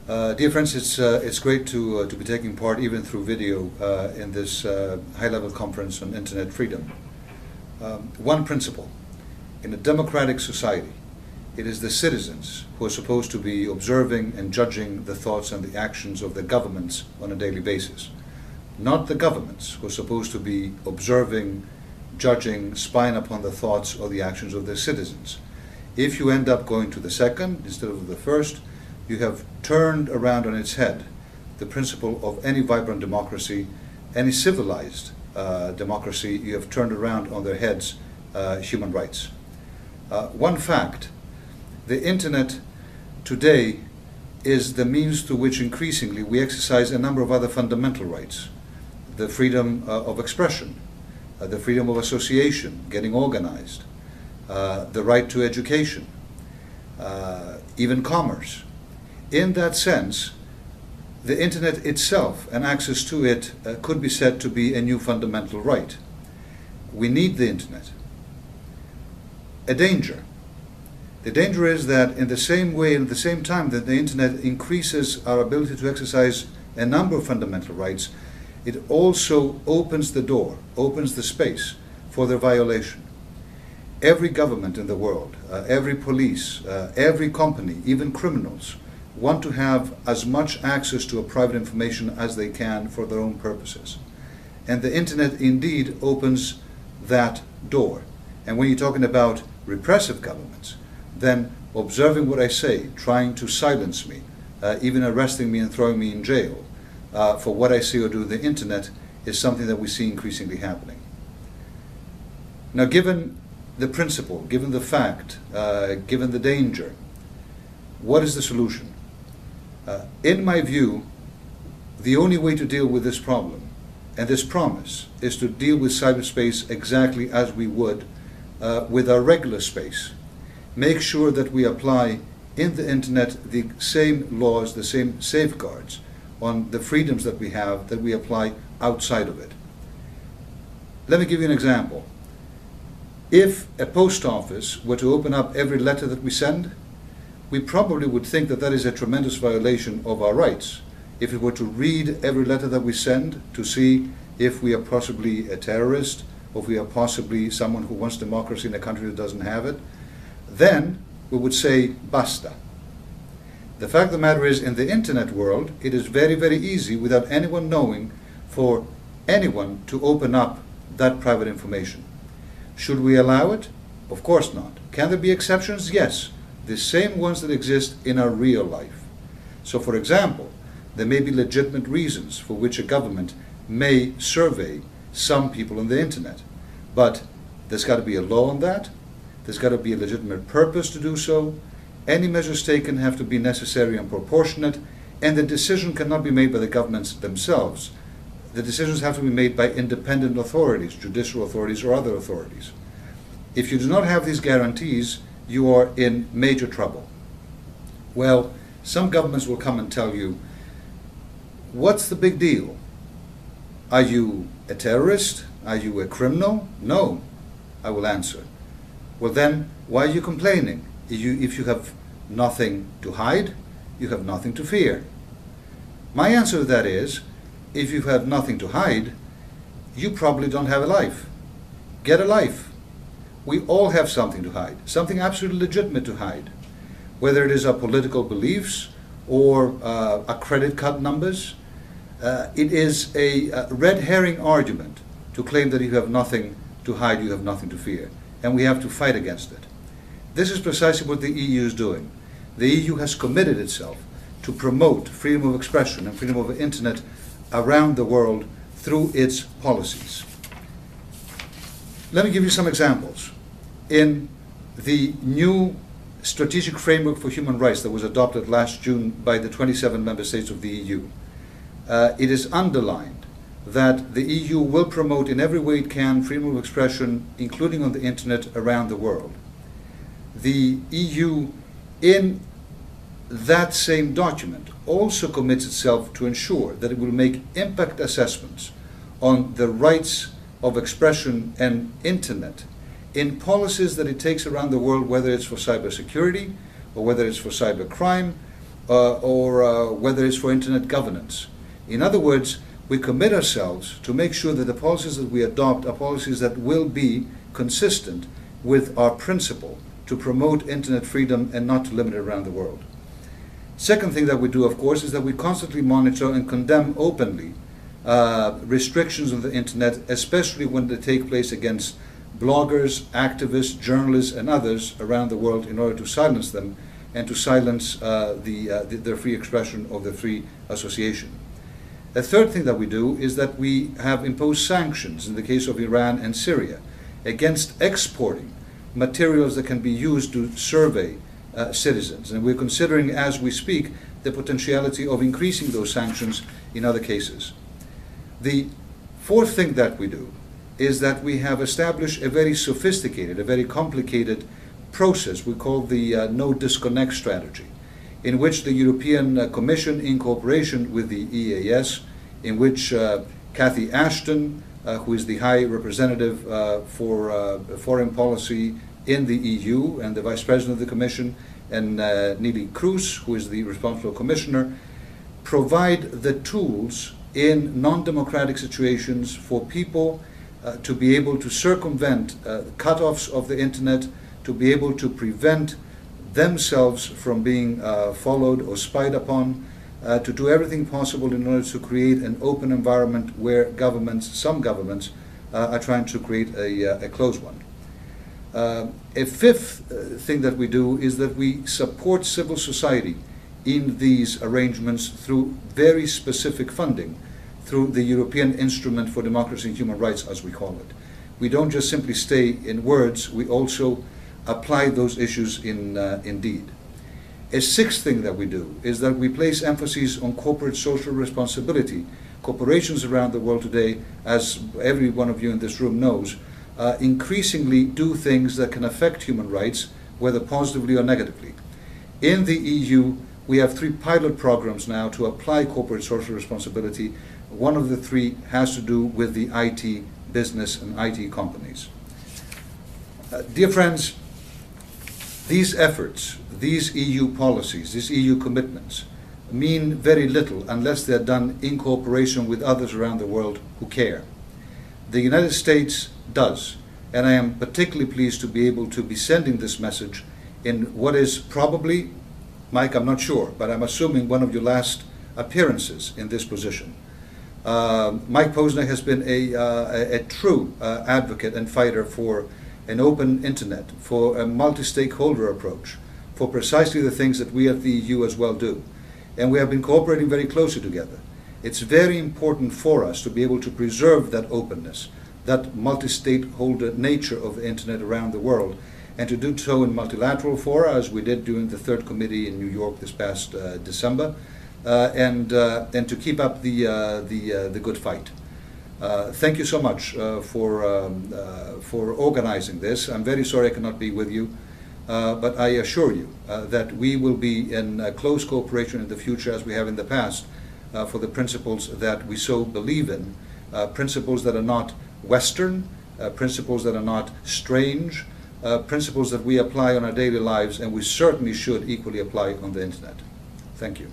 Dear friends, it's great to be taking part, even through video, in this high-level conference on internet freedom. One principle: in a democratic society, it is the citizens who are supposed to be observing and judging the thoughts and the actions of the governments on a daily basis, not the governments who are supposed to be observing, judging, spying upon the thoughts or the actions of their citizens. If you end up going to the second instead of the first, you have turned around on its head the principle of any vibrant democracy, any civilized democracy. You have turned around on their heads human rights. One fact: the internet today is the means through which increasingly we exercise a number of other fundamental rights. The freedom of expression, the freedom of association, getting organized, the right to education, even commerce. In that sense, the internet itself and access to it could be said to be a new fundamental right. We need the internet. A danger. The danger is that in the same way, at the same time that the internet increases our ability to exercise a number of fundamental rights, it also opens the door, opens the space for their violation. Every government in the world, every police, every company, even criminals, want to have as much access to private information as they can for their own purposes. And the internet indeed opens that door. And when you're talking about repressive governments, then observing what I say, trying to silence me, even arresting me and throwing me in jail for what I say or do on the internet, is something that we see increasingly happening. Now, given the principle, given the fact, given the danger, what is the solution? In my view, the only way to deal with this problem and this promise is to deal with cyberspace exactly as we would with our regular space. Make sure that we apply in the internet the same laws, the same safeguards on the freedoms that we have that we apply outside of it. Let me give you an example. If a post office were to open up every letter that we send, we probably would think that that is a tremendous violation of our rights. If it were to read every letter that we send to see if we are possibly a terrorist, or if we are possibly someone who wants democracy in a country that doesn't have it, then we would say basta. The fact of the matter is, in the internet world, it is very, very easy, without anyone knowing, for anyone to open up that private information. Should we allow it? Of course not. Can there be exceptions? Yes. The same ones that exist in our real life. So, for example, there may be legitimate reasons for which a government may survey some people on the internet, but there's got to be a law on that. There's got to be a legitimate purpose to do so. Any measures taken have to be necessary and proportionate, and the decision cannot be made by the governments themselves. The decisions have to be made by independent authorities, judicial authorities or other authorities. If you do not have these guarantees, you are in major trouble. Well, some governments will come and tell you, what's the big deal? Are you a terrorist? Are you a criminal? No, I will answer. Well then, why are you complaining? If you have nothing to hide, you have nothing to fear. My answer to that is, if you have nothing to hide, you probably don't have a life. Get a life. We all have something to hide, something absolutely legitimate to hide. Whether it is our political beliefs or our credit card numbers, it is a red herring argument to claim that you have nothing to hide, you have nothing to fear, and we have to fight against it. This is precisely what the EU is doing. The EU has committed itself to promote freedom of expression and freedom of the internet around the world through its policies. Let me give you some examples. In the new strategic framework for human rights that was adopted last June by the 27 member states of the EU, it is underlined that the EU will promote in every way it can freedom of expression, including on the internet, around the world. The EU, in that same document, also commits itself to ensure that it will make impact assessments on the rights of expression and internet in policies that it takes around the world, whether it's for cybersecurity or whether it's for cybercrime or whether it's for internet governance. In other words, we commit ourselves to make sure that the policies that we adopt are policies that will be consistent with our principle to promote internet freedom and not to limit it around the world. Second thing that we do, of course, is that we constantly monitor and condemn openly restrictions on the internet, especially when they take place against bloggers, activists, journalists, and others around the world in order to silence them and to silence their free expression or their free association. A third thing that we do is that we have imposed sanctions in the case of Iran and Syria against exporting materials that can be used to survey citizens. And we're considering, as we speak, the potentiality of increasing those sanctions in other cases. The fourth thing that we do is that we have established a very sophisticated, a very complicated process we call the no disconnect strategy, in which the European Commission, in cooperation with the EAS, in which Cathy Ashton, who is the High Representative for Foreign Policy in the EU and the Vice President of the Commission, and Neelie Kroes, who is the responsible Commissioner, provide the tools in non-democratic situations for people to be able to circumvent cutoffs of the internet, to be able to prevent themselves from being followed or spied upon, to do everything possible in order to create an open environment where governments, some governments, are trying to create a closed one. A fifth thing that we do is that we support civil society in these arrangements through very specific funding, through the European Instrument for Democracy and Human Rights, as we call it. We don't just simply stay in words, we also apply those issues in deed. A sixth thing that we do is that we place emphasis on corporate social responsibility. Corporations around the world today, as every one of you in this room knows, increasingly do things that can affect human rights, whether positively or negatively. In the EU, we have 3 pilot programs now to apply corporate social responsibility. One of the 3 has to do with the IT business and IT companies. Dear friends, these efforts, these EU policies, these EU commitments mean very little unless they're done in cooperation with others around the world who care. The United States does, and I am particularly pleased to be able to be sending this message in what is probably, Mike, I'm not sure, but I'm assuming one of your last appearances in this position. Mike Posner has been a true advocate and fighter for an open internet, for a multi-stakeholder approach, for precisely the things that we at the EU as well do. And we have been cooperating very closely together. It's very important for us to be able to preserve that openness, that multi-stakeholder nature of the internet around the world, and to do so in multilateral fora, as we did during the 3rd Committee in New York this past December, and to keep up the good fight. Thank you so much for organizing this. I'm very sorry I cannot be with you, but I assure you that we will be in close cooperation in the future, as we have in the past, for the principles that we so believe in, principles that are not Western, principles that are not strange, principles that we apply on our daily lives, and we certainly should equally apply on the internet. Thank you.